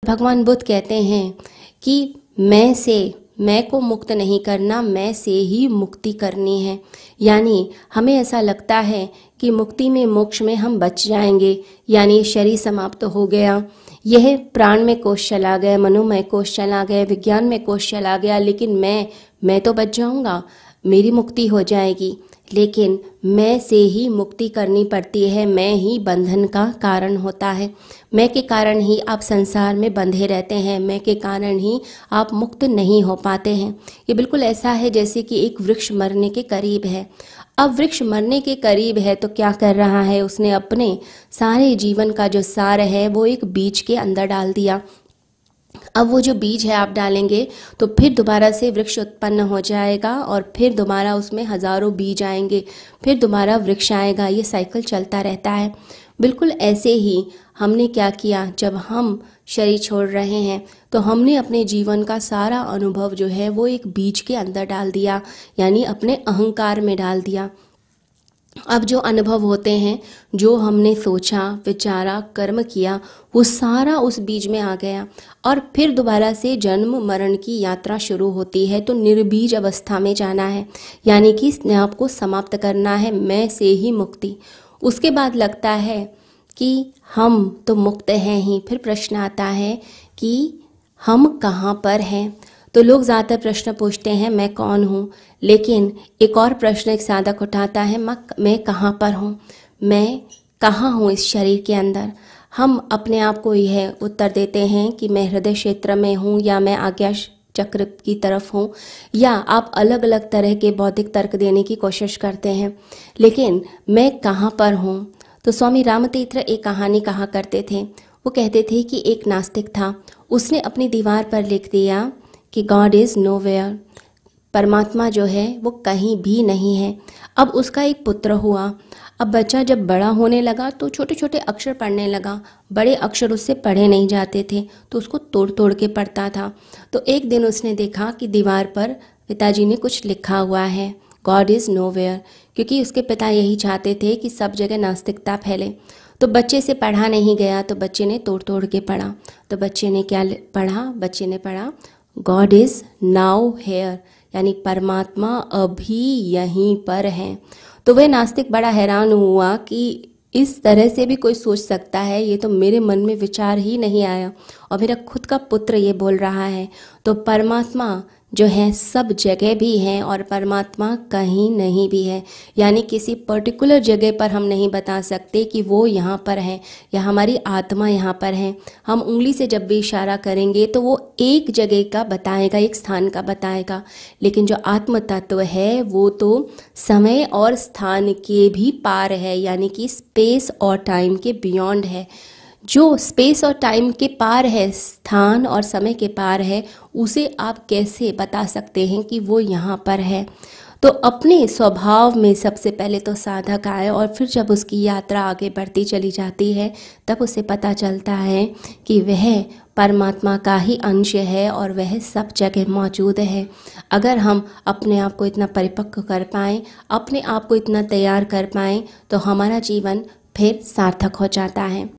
भगवान बुद्ध कहते हैं कि मैं को मुक्त नहीं करना, मैं से ही मुक्ति करनी है। यानी हमें ऐसा लगता है कि मुक्ति में, मोक्ष में हम बच जाएंगे, यानी शरीर समाप्त हो गया, यह प्राण में कोश चला गया, मनोमय कोश चला गया, विज्ञान में कोश चला गया, लेकिन मैं तो बच जाऊंगा, मेरी मुक्ति हो जाएगी। लेकिन मैं से ही मुक्ति करनी पड़ती है। मैं ही बंधन का कारण होता है। मैं के कारण ही आप संसार में बंधे रहते हैं। मैं के कारण ही आप मुक्त नहीं हो पाते हैं। ये बिल्कुल ऐसा है जैसे कि एक वृक्ष मरने के करीब है। अब वृक्ष मरने के करीब है तो क्या कर रहा है, उसने अपने सारे जीवन का जो सार है वो एक बीज के अंदर डाल दिया। अब वो जो बीज है आप डालेंगे तो फिर दोबारा से वृक्ष उत्पन्न हो जाएगा और फिर दोबारा उसमें हजारों बीज आएंगे, फिर दोबारा वृक्ष आएगा। ये साइकिल चलता रहता है। बिल्कुल ऐसे ही हमने क्या किया, जब हम शरीर छोड़ रहे हैं तो हमने अपने जीवन का सारा अनुभव जो है वो एक बीज के अंदर डाल दिया, यानी अपने अहंकार में डाल दिया। अब जो अनुभव होते हैं, जो हमने सोचा, विचारा, कर्म किया, वो सारा उस बीज में आ गया और फिर दोबारा से जन्म मरण की यात्रा शुरू होती है। तो निर्बीज अवस्था में जाना है, यानी कि अपने आप को समाप्त करना है, मैं से ही मुक्ति। उसके बाद लगता है कि हम तो मुक्त हैं ही। फिर प्रश्न आता है कि हम कहाँ पर हैं। तो लोग ज़्यादातर प्रश्न पूछते हैं मैं कौन हूँ, लेकिन एक और प्रश्न एक साधक उठाता है मैं कहाँ पर हूँ, मैं कहाँ हूँ इस शरीर के अंदर। हम अपने आप को यह उत्तर देते हैं कि मैं हृदय क्षेत्र में हूँ, या मैं आज्ञा चक्र की तरफ हूँ, या आप अलग अलग तरह के बौद्धिक तर्क देने की कोशिश करते हैं। लेकिन मैं कहाँ पर हूँ। तो स्वामी रामतीर्थ एक कहानी कहा करते थे। वो कहते थे कि एक नास्तिक था, उसने अपनी दीवार पर लिख दिया कि गॉड इज़ नोवेयर, परमात्मा जो है वो कहीं भी नहीं है। अब उसका एक पुत्र हुआ। अब बच्चा जब बड़ा होने लगा तो छोटे छोटे अक्षर पढ़ने लगा। बड़े अक्षर उससे पढ़े नहीं जाते थे तो उसको तोड़ तोड़ के पढ़ता था। तो एक दिन उसने देखा कि दीवार पर पिताजी ने कुछ लिखा हुआ है, गॉड इज़ नोवेयर, क्योंकि उसके पिता यही चाहते थे कि सब जगह नास्तिकता फैले। तो बच्चे से पढ़ा नहीं गया तो बच्चे ने तोड़ तोड़ के पढ़ा। तो बच्चे ने क्या पढ़ा, बच्चे ने पढ़ा गॉड इज़ नाउ हेयर, यानी परमात्मा अभी यहीं पर है। तो वह नास्तिक बड़ा हैरान हुआ कि इस तरह से भी कोई सोच सकता है, ये तो मेरे मन में विचार ही नहीं आया और मेरा खुद का पुत्र ये बोल रहा है। तो परमात्मा जो है सब जगह भी है और परमात्मा कहीं नहीं भी है, यानी किसी पर्टिकुलर जगह पर हम नहीं बता सकते कि वो यहाँ पर है या हमारी आत्मा यहाँ पर है। हम उंगली से जब भी इशारा करेंगे तो वो एक जगह का बताएगा, एक स्थान का बताएगा, लेकिन जो आत्म तत्व है वो तो समय और स्थान के भी पार है, यानी कि स्पेस और टाइम के बियॉन्ड है। जो स्पेस और टाइम के पार है, स्थान और समय के पार है, उसे आप कैसे बता सकते हैं कि वो यहाँ पर है। तो अपने स्वभाव में सबसे पहले तो साधक आए और फिर जब उसकी यात्रा आगे बढ़ती चली जाती है तब उसे पता चलता है कि वह परमात्मा का ही अंश है और वह सब जगह मौजूद है। अगर हम अपने आप को इतना परिपक्व कर पाएँ, अपने आप को इतना तैयार कर पाएँ, तो हमारा जीवन फिर सार्थक हो जाता है।